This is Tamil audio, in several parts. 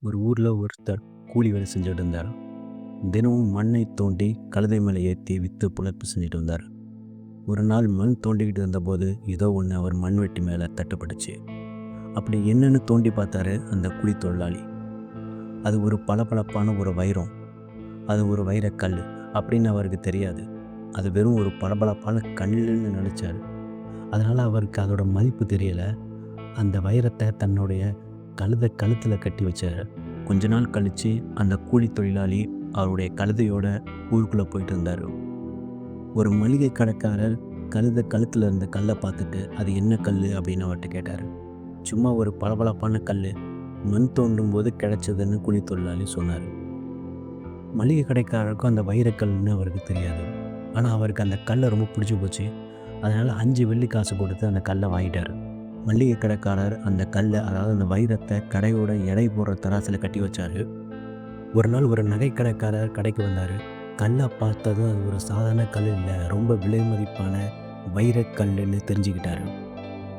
ஒரு ஊரில் ஒருத்தர் கூலி வேலை செஞ்சுட்டு இருந்தார். தினமும் மண்ணை தோண்டி கழுதை மேலே ஏற்றி விற்று பிழைப்பு செஞ்சுட்டு இருந்தார். ஒரு நாள் மண் தோண்டிக்கிட்டு இருந்தபோது ஏதோ ஒன்று அவர் மண்வெட்டி மேலே தட்டுப்பட்டுச்சு. அப்படி என்னன்னு தோண்டி பார்த்தாரு அந்த கூலி தொழிலாளி. அது ஒரு பளபளப்பான ஒரு வைரம். அது ஒரு வைரக்கல் அப்படின்னு அவருக்கு தெரியாது. அது வெறும் ஒரு பளபளப்பான கல்லுன்னு நினச்சார். அதனால் அவருக்கு அதோட மதிப்பு தெரியலை. அந்த வைரத்தை தன்னுடைய கழுத்தில் கட்டி வச்சார். கொஞ்ச நாள் கழித்து அந்த கூலி தொழிலாளி அவருடைய கழுதையோட ஊருக்குள்ளே போயிட்டு இருந்தார். ஒரு மளிகை கடைக்காரர் கழுத்தில் இருந்த கல்லை பார்த்துட்டு அது என்ன கல் அப்படின்னு அவர்கிட்ட கேட்டார். சும்மா ஒரு பளபளப்பான கல், மண் தோண்டும் போது கிடைச்சதுன்னு கூலி தொழிலாளி சொன்னார். மளிகை கடைக்காரருக்கும் அந்த வைரக்கல்னு அவருக்கு தெரியாது. ஆனால் அவருக்கு அந்த கல்லை ரொம்ப பிடிச்சி போச்சு. அதனால் 5 வெள்ளி காசு கொடுத்து அந்த கல்லை வாங்கிட்டார். மளிகை கடைக்காரர் அந்த கல்லை, அதாவது அந்த வைரத்தை கடையோட எடை போடுற தராசில் கட்டி வச்சார். ஒரு நாள் ஒரு நகை கடைக்காரர் கடைக்கு வந்தார். கல்லை பார்த்ததும் அது ஒரு சாதாரண கல் இல்லை, ரொம்ப விலை மதிப்பான வைரக்கல்லுன்னு தெரிஞ்சுக்கிட்டாரு.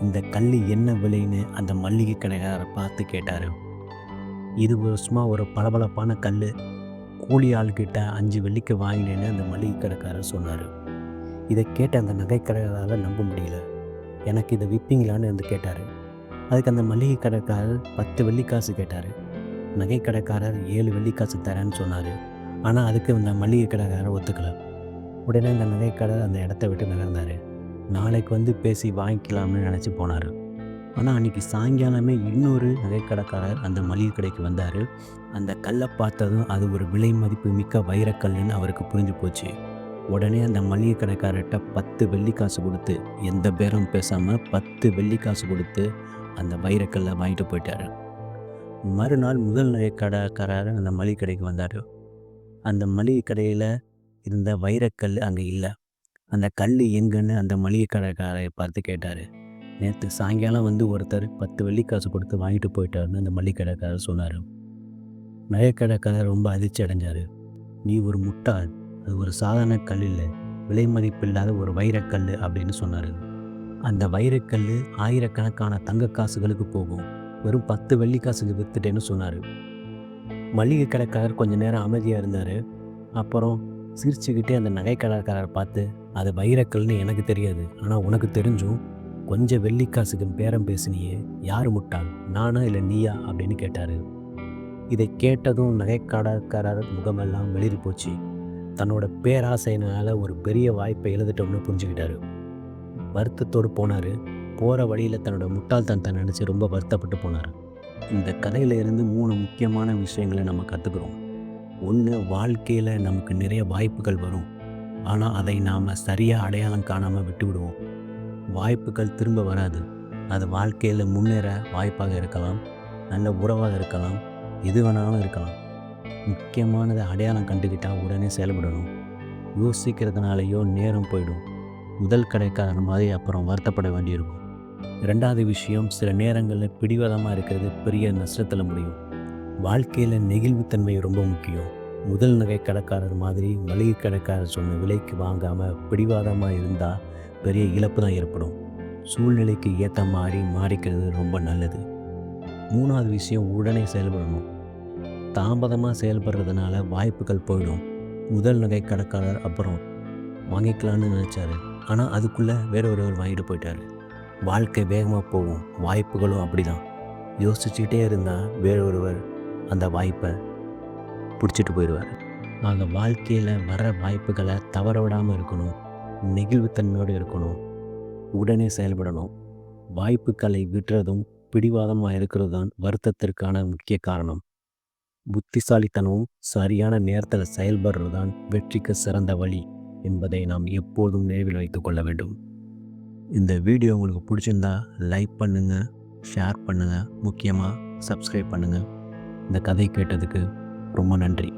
இந்த கல் என்ன விலைன்னு அந்த மளிகை கடைக்காரர் பார்த்து கேட்டார். இது சும்மா ஒரு பளபளப்பான கல், கூலி ஆள்கிட்ட 5 வெள்ளிக்கு வாங்கினேன்னு அந்த மளிகை கடைக்காரர் சொன்னார். இதை கேட்ட அந்த நகை கடைக்காரரால் நம்ப முடியல. எனக்கு இதை விற்பீங்களான்னு வந்து கேட்டார். அதுக்கு அந்த மளிகை கடைக்காரர் 10 வெள்ளிக்காசு கேட்டார். நகை கடைக்காரர் 7 வெள்ளிக்காசு தரேன்னு சொன்னார். ஆனால் அதுக்கு அந்த மளிகை கடைக்காரர் ஒத்துக்கலை. உடனே அந்த நகைக்கடை அந்த இடத்த விட்டு நகர்ந்தார். நாளைக்கு வந்து பேசி வாங்கிக்கலாம்னு நினச்சி போனார். ஆனால் அன்றைக்கி சாயங்காலமே இன்னொரு நகைக்கடைக்காரர் அந்த மளிகை கடைக்கு வந்தார். அந்த கல்லை பார்த்ததும் அது ஒரு விலை மதிப்பு மிக்க வைரக்கல்லுன்னு அவருக்கு புரிஞ்சு போச்சு. உடனே அந்த மளிகை கடைக்காரர்கிட்ட 10 வெள்ளிக்காசு கொடுத்து, எந்த பேரும் பேசாமல் 10 வெள்ளிக்காசு கொடுத்து அந்த வைரக்கல்லை வாங்கிட்டு போயிட்டார். மறுநாள் முதல் நகை கடைக்காரர் அந்த மளிகை கடைக்கு வந்தார். அந்த மளிகை கடையில் இருந்த வைரக்கல் அங்கே இல்லை. அந்த கல் எங்கன்னு அந்த மளிகை கடைக்காரரை பார்த்து கேட்டார். நேற்று சாயங்காலம் வந்து ஒருத்தர் 10 வெள்ளிக்காசு கொடுத்து வாங்கிட்டு போயிட்டாருன்னு அந்த மளிகை கடைக்காரர் சொன்னார். நகை கடைக்காரர் ரொம்ப அதிர்ச்சி அடைஞ்சார். நீ ஒரு முட்டாள், அது ஒரு சாதாரண கல் இல்லை, விலை மதிப்பில்லாத ஒரு வைரக்கல் அப்படின்னு சொன்னார். அந்த வைரக்கல் ஆயிரக்கணக்கான தங்க காசுகளுக்கு போகும், வெறும் 10 வெள்ளிக்காசுக்கு விற்றுட்டேன்னு சொன்னார். மளிகை கடைக்காரர் கொஞ்சம் நேரம் அமைதியாக இருந்தார். அப்புறம் சிரிச்சுக்கிட்டே அந்த நகை கடைக்காரர் பார்த்து, அது வைரக்கல்னு எனக்கு தெரியாது, ஆனால் உனக்கு தெரிஞ்சும் கொஞ்சம் வெள்ளிக்காசுக்கு பேரம் பேசினியே, யார் முட்டாள், நானா இல்லை நீயா அப்படின்னு கேட்டார். இதை கேட்டதும் நகை கடைக்காரர் முகமெல்லாம் வெளிரி போச்சு. தன்னோட பேராசையினால் ஒரு பெரிய வாய்ப்பை எழுதிட்டோம்னு புரிஞ்சுக்கிட்டாரு. வருத்தத்தோடு போனார். போகிற வழியில் தன்னோட முட்டாள்தனத்தை நினச்சி ரொம்ப வருத்தப்பட்டு போனார். இந்த கதையில் இருந்து 3 முக்கியமான விஷயங்களை நம்ம கற்றுக்குறோம். ஒன்று, வாழ்க்கையில் நமக்கு நிறைய வாய்ப்புகள் வரும், ஆனால் அதை நாம் சரியாக அடையாளம் காணாமல் விட்டு விடுவோம். வாய்ப்புகள் திரும்ப வராது. அது வாழ்க்கையில் முன்னேற வாய்ப்பாக இருக்கலாம், நல்ல உறவாக இருக்கலாம், எது வேணாலும் இருக்கலாம். முக்கியமானதை அடையாளம் கண்டுக்கிட்டால் உடனே செயல்படணும். யோசிக்கிறதுனாலையோ நேரம் போயிடும். முதல் கடைக்காரன் மாதிரி அப்புறம் வருத்தப்பட வேண்டியிருக்கும். 2வது விஷயம், சில நேரங்களில் பிடிவாதமாக இருக்கிறது பெரிய நஷ்டத்தில் முடியும். வாழ்க்கையில் நெகிழ்வுத்தன்மை ரொம்ப முக்கியம். முதல் நகை கடைக்காரர் மாதிரி மளிகை கடைக்காரர் சொன்ன விலைக்கு வாங்காமல் பிடிவாதமாக இருந்தால் பெரிய இழப்பு தான் ஏற்படும். சூழ்நிலைக்கு ஏற்ற மாதிரி மாறிக்கிறது ரொம்ப நல்லது. 3வது விஷயம், உடனே செயல்படணும். தாமதமாக செயல்படுறதுனால வாய்ப்புகள் போயிடும். முதல் நகை கடைக்காரர் அப்புறம் வாங்கிக்கலான்னு நினச்சாரு, ஆனால் அதுக்குள்ளே வேற ஒருவர் வாங்கிட்டு போயிட்டார். வாழ்க்கை வேகமாக போகும், வாய்ப்புகளும் அப்படி தான். யோசிச்சுக்கிட்டே இருந்தால் வேற ஒருவர் அந்த வாய்ப்பை பிடிச்சிட்டு போயிடுவார். ஆக வாழ்க்கையில் வர வாய்ப்புகளை தவற விடாமல் இருக்கணும், நெகிழ்வுத்தன்மையோடு இருக்கணும், உடனே செயல்படணும். வாய்ப்புகளை விட்டுறதும் பிடிவாதமாக இருக்கிறது தான் வருத்தத்திற்கான முக்கிய காரணம். புத்திசாலித்தனமும் சரியான நேரத்தில் செயல்படுறது தான் வெற்றிக்கு சிறந்த வழி என்பதை நாம் எப்போதும் நினைவில் வைத்து கொள்ள வேண்டும். இந்த வீடியோ உங்களுக்கு பிடிச்சிருந்தா லைக் பண்ணுங்கள், ஷேர் பண்ணுங்கள், முக்கியமாக சப்ஸ்கிரைப் பண்ணுங்கள். இந்த கதை கேட்டதுக்கு ரொம்ப நன்றி.